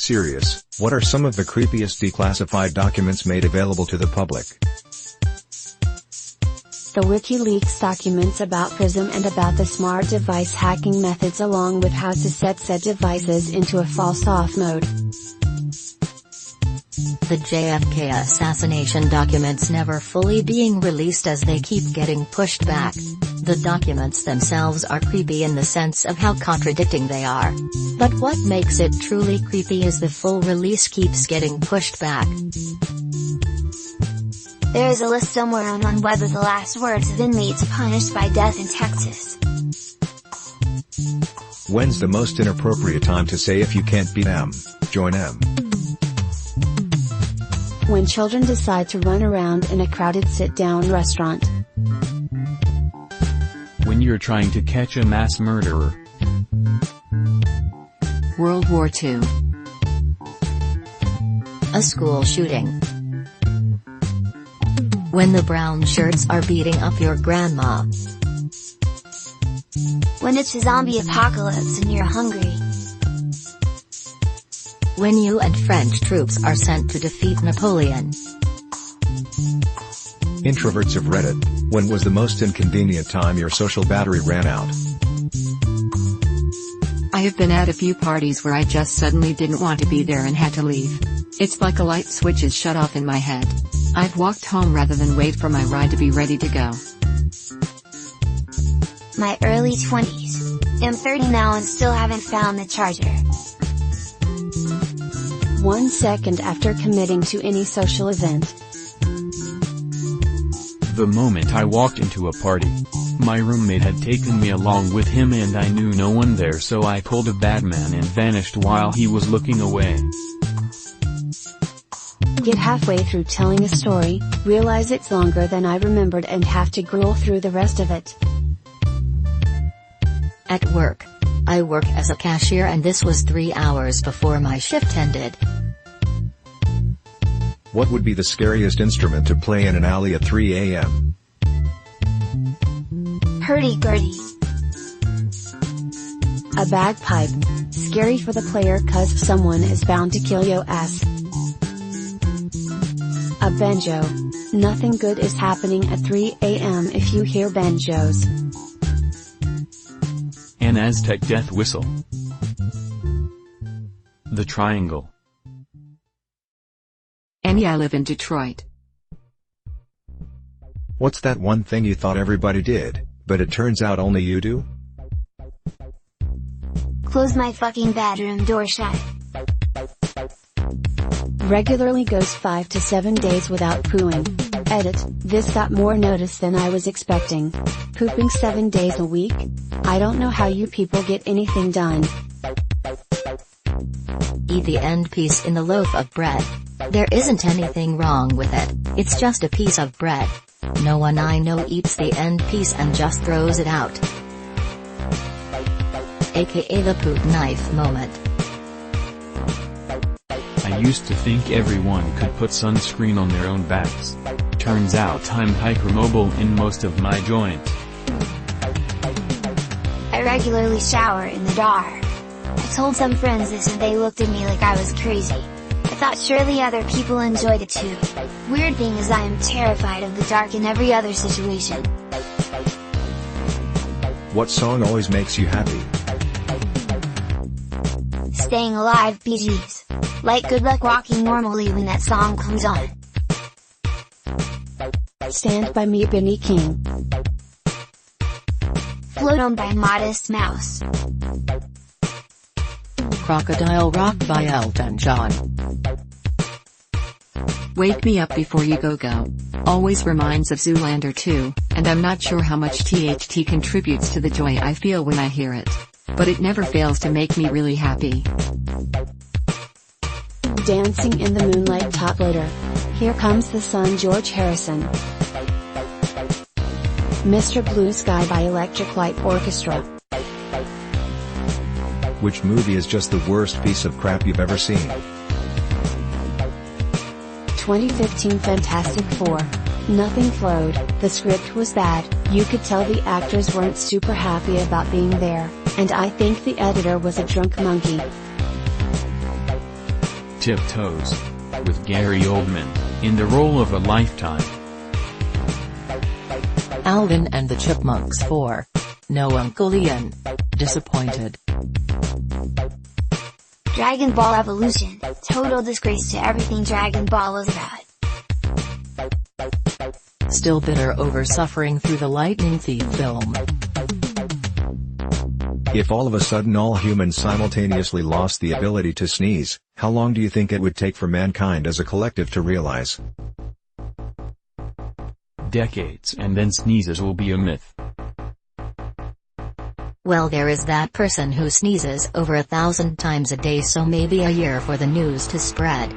Serious, what are some of the creepiest declassified documents made available to the public? The WikiLeaks documents about Prism and about the smart device hacking methods, along with how to set said devices into a false off mode. The JFK assassination documents never fully being released as they keep getting pushed back. The documents themselves are creepy in the sense of how contradicting they are. But what makes it truly creepy is the full release keeps getting pushed back. There is a list somewhere on whether the last words of inmates punished by death in Texas. When's the most inappropriate time to say if you can't beat M, join M? When children decide to run around in a crowded sit-down restaurant. When you're trying to catch a mass murderer. World War II. A school shooting. When the brown shirts are beating up your grandma. When it's a zombie apocalypse and you're hungry. When you and French troops are sent to defeat Napoleon. Introverts of Reddit, when was the most inconvenient time your social battery ran out? I have been at a few parties where I just suddenly didn't want to be there and had to leave. It's like a light switch is shut off in my head. I've walked home rather than wait for my ride to be ready to go. My early 20s. I'm 30 now and still haven't found the charger. 1 second after committing to any social event. The moment I walked into a party. My roommate had taken me along with him and I knew no one there, so I pulled a Batman and vanished while he was looking away. Get halfway through telling a story, realize it's longer than I remembered and have to gruel through the rest of it. At work. I work as a cashier and this was 3 hours before my shift ended. What would be the scariest instrument to play in an alley at 3 a.m.? Hurdy-gurdy. A bagpipe. Scary for the player cause someone is bound to kill yo ass. A banjo. Nothing good is happening at 3 a.m. if you hear banjos. An Aztec death whistle. The triangle. Annie, I live in Detroit. What's that one thing you thought everybody did, but it turns out only you do? Close my fucking bedroom door shut. Regularly goes 5 to 7 days without pooing. Edit, this got more notice than I was expecting. Pooping 7 days a week? I don't know how you people get anything done. Eat the end piece in the loaf of bread. There isn't anything wrong with it, it's just a piece of bread. No one I know eats the end piece and just throws it out. AKA the poop knife moment. I used to think everyone could put sunscreen on their own backs. Turns out I'm hypermobile in most of my joints. I regularly shower in the dark. I told some friends this and they looked at me like I was crazy. I thought surely other people enjoyed it too. Weird thing is I am terrified of the dark in every other situation. What song always makes you happy? Staying Alive, Bee Gees. Like good luck walking normally when that song comes on. Stand By Me, Benny King. Float On by Modest Mouse. Crocodile Rock by Elton John. Wake Me Up Before You Go Go. Always reminds of Zoolander 2, and I'm not sure how much THT contributes to the joy I feel when I hear it. But it never fails to make me really happy. Dancing in the Moonlight Top Loader. Here Comes the Sun, George Harrison. Mr. Blue Sky by Electric Light Orchestra. Which movie is just the worst piece of crap you've ever seen? 2015 Fantastic Four. Nothing flowed, the script was bad, you could tell the actors weren't super happy about being there, and I think the editor was a drunk monkey. Tiptoes. With Gary Oldman, in the role of a lifetime. Alvin and the Chipmunks 4. No Uncle Ian. Disappointed. Dragon Ball Evolution, total disgrace to everything Dragon Ball was about. Still bitter over suffering through the Lightning Thief film. If all of a sudden all humans simultaneously lost the ability to sneeze, how long do you think it would take for mankind as a collective to realize? Decades, and then sneezes will be a myth. Well, there is that person who sneezes over 1,000 times a day, so maybe a year for the news to spread.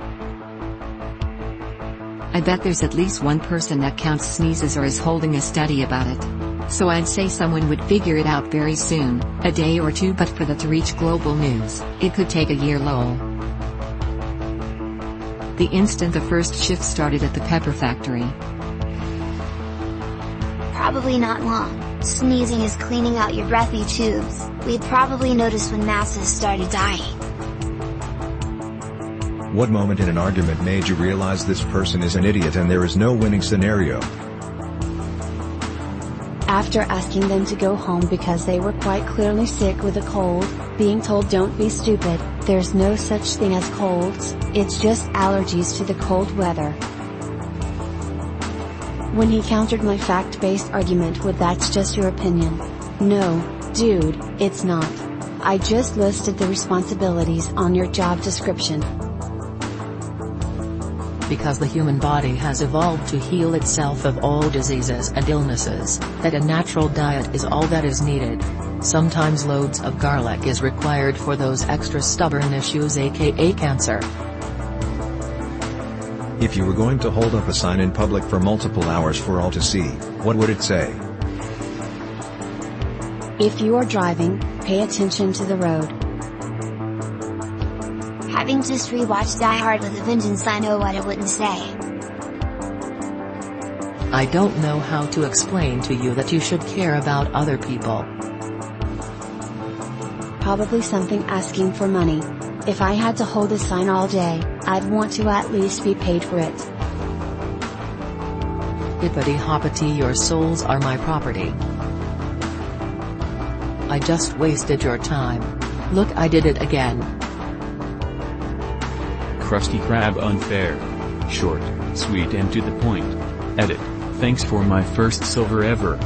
I bet there's at least one person that counts sneezes or is holding a study about it. So I'd say someone would figure it out very soon, a day or two, but for that to reach global news, it could take a year lol. The instant the first shift started at the pepper factory. Probably not long. Sneezing is cleaning out your breathy tubes. We'd probably notice when masses started dying. What moment in an argument made you realize this person is an idiot and there is no winning scenario? After asking them to go home because they were quite clearly sick with a cold, being told don't be stupid, there's no such thing as colds, it's just allergies to the cold weather. When he countered my fact-based argument with that's just your opinion. No, dude, it's not. I just listed the responsibilities on your job description. Because the human body has evolved to heal itself of all diseases and illnesses, that a natural diet is all that is needed. Sometimes loads of garlic is required for those extra stubborn issues, aka cancer. If you were going to hold up a sign in public for multiple hours for all to see, what would it say? If you are driving, pay attention to the road. Having just rewatched Die Hard with a Vengeance, I know what it wouldn't say. I don't know how to explain to you that you should care about other people. Probably something asking for money. If I had to hold a sign all day, I'd want to at least be paid for it. Hippity hoppity, your souls are my property. I just wasted your time. Look, I did it again. Krusty Krab unfair. Short, sweet and to the point. Edit. Thanks for my first silver ever.